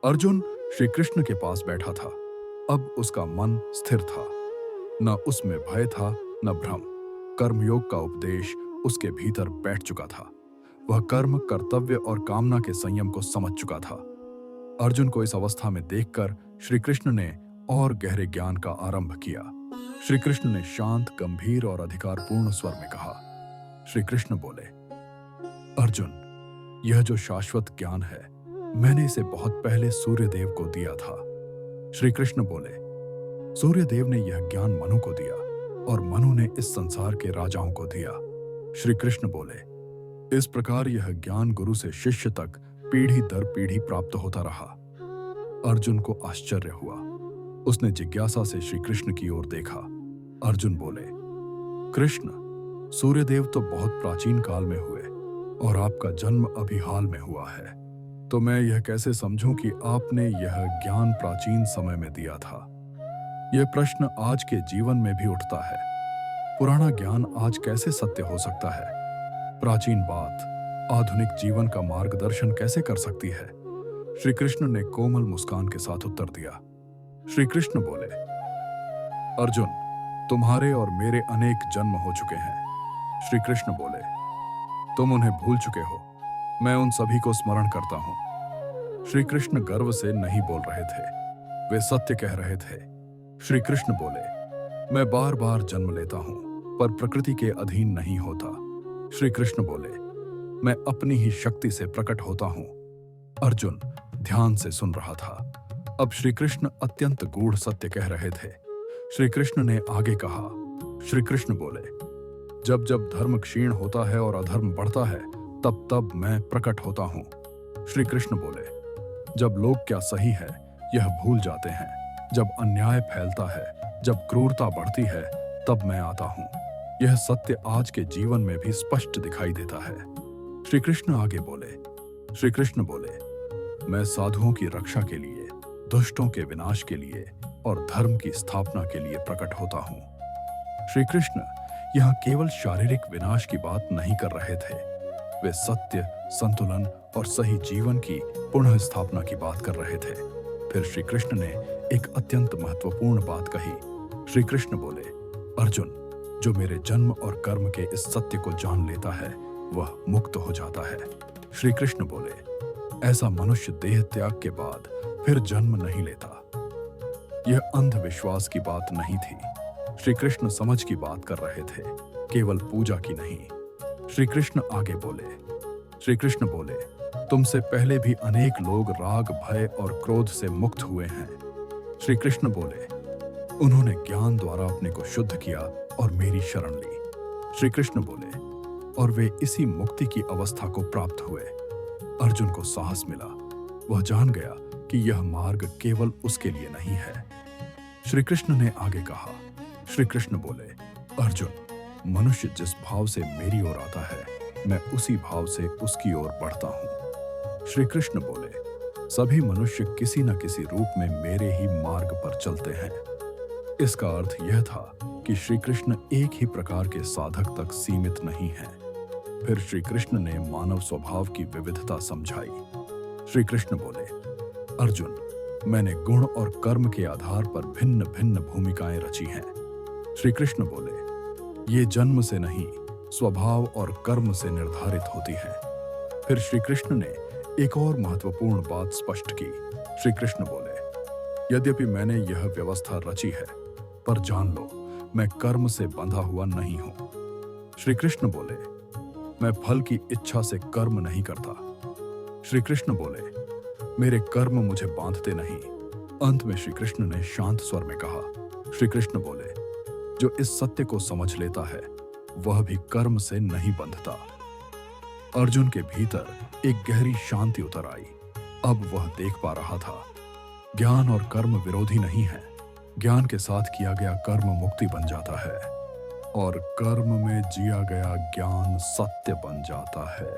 अर्जुन श्री कृष्ण के पास बैठा था। अब उसका मन स्थिर था। न उसमें भय था, न भ्रम। कर्मयोग का उपदेश उसके भीतर बैठ चुका था। वह कर्म, कर्तव्य और कामना के संयम को समझ चुका था। अर्जुन को इस अवस्था में देखकर श्री कृष्ण ने और गहरे ज्ञान का आरंभ किया। श्री कृष्ण ने शांत, गंभीर और अधिकारपूर्ण स्वर में कहा। श्री कृष्ण बोले, अर्जुन, यह जो शाश्वत ज्ञान है, मैंने इसे बहुत पहले सूर्यदेव को दिया था। श्री कृष्ण बोले, सूर्यदेव ने यह ज्ञान मनु को दिया और मनु ने इस संसार के राजाओं को दिया। श्री कृष्ण बोले, इस प्रकार यह ज्ञान गुरु से शिष्य तक पीढ़ी दर पीढ़ी प्राप्त होता रहा। अर्जुन को आश्चर्य हुआ। उसने जिज्ञासा से श्री कृष्ण की ओर देखा। अर्जुन बोले, कृष्ण, सूर्यदेव तो बहुत प्राचीन काल में हुए और आपका जन्म अभी हाल में हुआ है, तो मैं यह कैसे समझूं कि आपने यह ज्ञान प्राचीन समय में दिया था? यह प्रश्न आज के जीवन में भी उठता है। पुराना ज्ञान आज कैसे सत्य हो सकता है? प्राचीन बात आधुनिक जीवन का मार्गदर्शन कैसे कर सकती है? श्री कृष्ण ने कोमल मुस्कान के साथ उत्तर दिया। श्री कृष्ण बोले, अर्जुन, तुम्हारे और मेरे अनेक जन्म हो चुके हैं। श्री कृष्ण बोले, तुम उन्हें भूल चुके हो, मैं उन सभी को स्मरण करता हूं। श्री कृष्ण गर्व से नहीं बोल रहे थे, वे सत्य कह रहे थे। श्री कृष्ण बोले, मैं बार बार जन्म लेता हूं पर प्रकृति के अधीन नहीं होता। श्री कृष्ण बोले, मैं अपनी ही शक्ति से प्रकट होता हूं। अर्जुन ध्यान से सुन रहा था। अब श्री कृष्ण अत्यंत गूढ़ सत्य कह रहे थे। श्री कृष्ण ने आगे कहा। श्री कृष्ण बोले, जब जब धर्म क्षीण होता है और अधर्म बढ़ता है, तब तब मैं प्रकट होता हूं। श्री कृष्ण बोले, जब लोग क्या सही है यह भूल जाते हैं, जब अन्याय फैलता है, जब क्रूरता बढ़ती है, तब मैं आता हूं। यह सत्य आज के जीवन में भी स्पष्ट दिखाई देता है। श्री कृष्ण आगे बोले। श्री कृष्ण बोले, मैं साधुओं की रक्षा के लिए, दुष्टों के विनाश के लिए और धर्म की स्थापना के लिए प्रकट होता हूं। श्री कृष्ण यहां केवल शारीरिक विनाश की बात नहीं कर रहे थे, वे सत्य, संतुलन और सही जीवन की पुनः स्थापना की बात कर रहे थे। फिर श्री कृष्ण ने एक अत्यंत महत्वपूर्ण बात कही। श्री कृष्ण बोले, अर्जुन, जो मेरे जन्म और कर्म के इस सत्य को जान लेता है वह मुक्त हो जाता है। श्री कृष्ण बोले, ऐसा मनुष्य देह त्याग के बाद फिर जन्म नहीं लेता। यह अंधविश्वास की बात नहीं थी। श्री कृष्ण समझ की बात कर रहे थे, केवल पूजा की नहीं। श्री कृष्ण आगे बोले। श्री कृष्ण बोले, तुमसे पहले भी अनेक लोग राग, भय और क्रोध से मुक्त हुए हैं। श्री कृष्ण बोले, उन्होंने ज्ञान द्वारा अपने को शुद्ध किया और मेरी शरण ली। श्री कृष्ण बोले, और वे इसी मुक्ति की अवस्था को प्राप्त हुए। अर्जुन को साहस मिला। वह जान गया कि यह मार्ग केवल उसके लिए नहीं है। श्री कृष्ण ने आगे कहा। श्री कृष्ण बोले, अर्जुन, मनुष्य जिस भाव से मेरी ओर आता है, मैं उसी भाव से उसकी ओर बढ़ता हूं। श्री कृष्ण बोले, सभी मनुष्य किसी न किसी रूप में मेरे ही मार्ग पर चलते हैं। इसका अर्थ यह था कि श्री कृष्ण एक ही प्रकार के साधक तक सीमित नहीं हैं। फिर श्री कृष्ण ने मानव स्वभाव की विविधता समझाई। श्री कृष्ण बोले, अर्जुन, मैंने गुण और कर्म के आधार पर भिन्न भिन्न भूमिकाएं रची हैं। श्री कृष्ण बोले, ये जन्म से नहीं, स्वभाव और कर्म से निर्धारित होती है। फिर श्री कृष्ण ने एक और महत्वपूर्ण बात स्पष्ट की। श्री कृष्ण बोले, यद्यपि मैंने यह व्यवस्था रची है, पर जान लो, मैं कर्म से बंधा हुआ नहीं हूं। श्री कृष्ण बोले, मैं फल की इच्छा से कर्म नहीं करता। श्री कृष्ण बोले, मेरे कर्म मुझे बांधते नहीं। अंत में श्री कृष्ण ने शांत स्वर में कहा। श्री कृष्ण बोले, जो इस सत्य को समझ लेता है वह भी कर्म से नहीं बंधता। अर्जुन के भीतर एक गहरी शांति उतर आई। अब वह देख पा रहा था, ज्ञान और कर्म विरोधी नहीं है। ज्ञान के साथ किया गया कर्म मुक्ति बन जाता है और कर्म में जिया गया ज्ञान सत्य बन जाता है।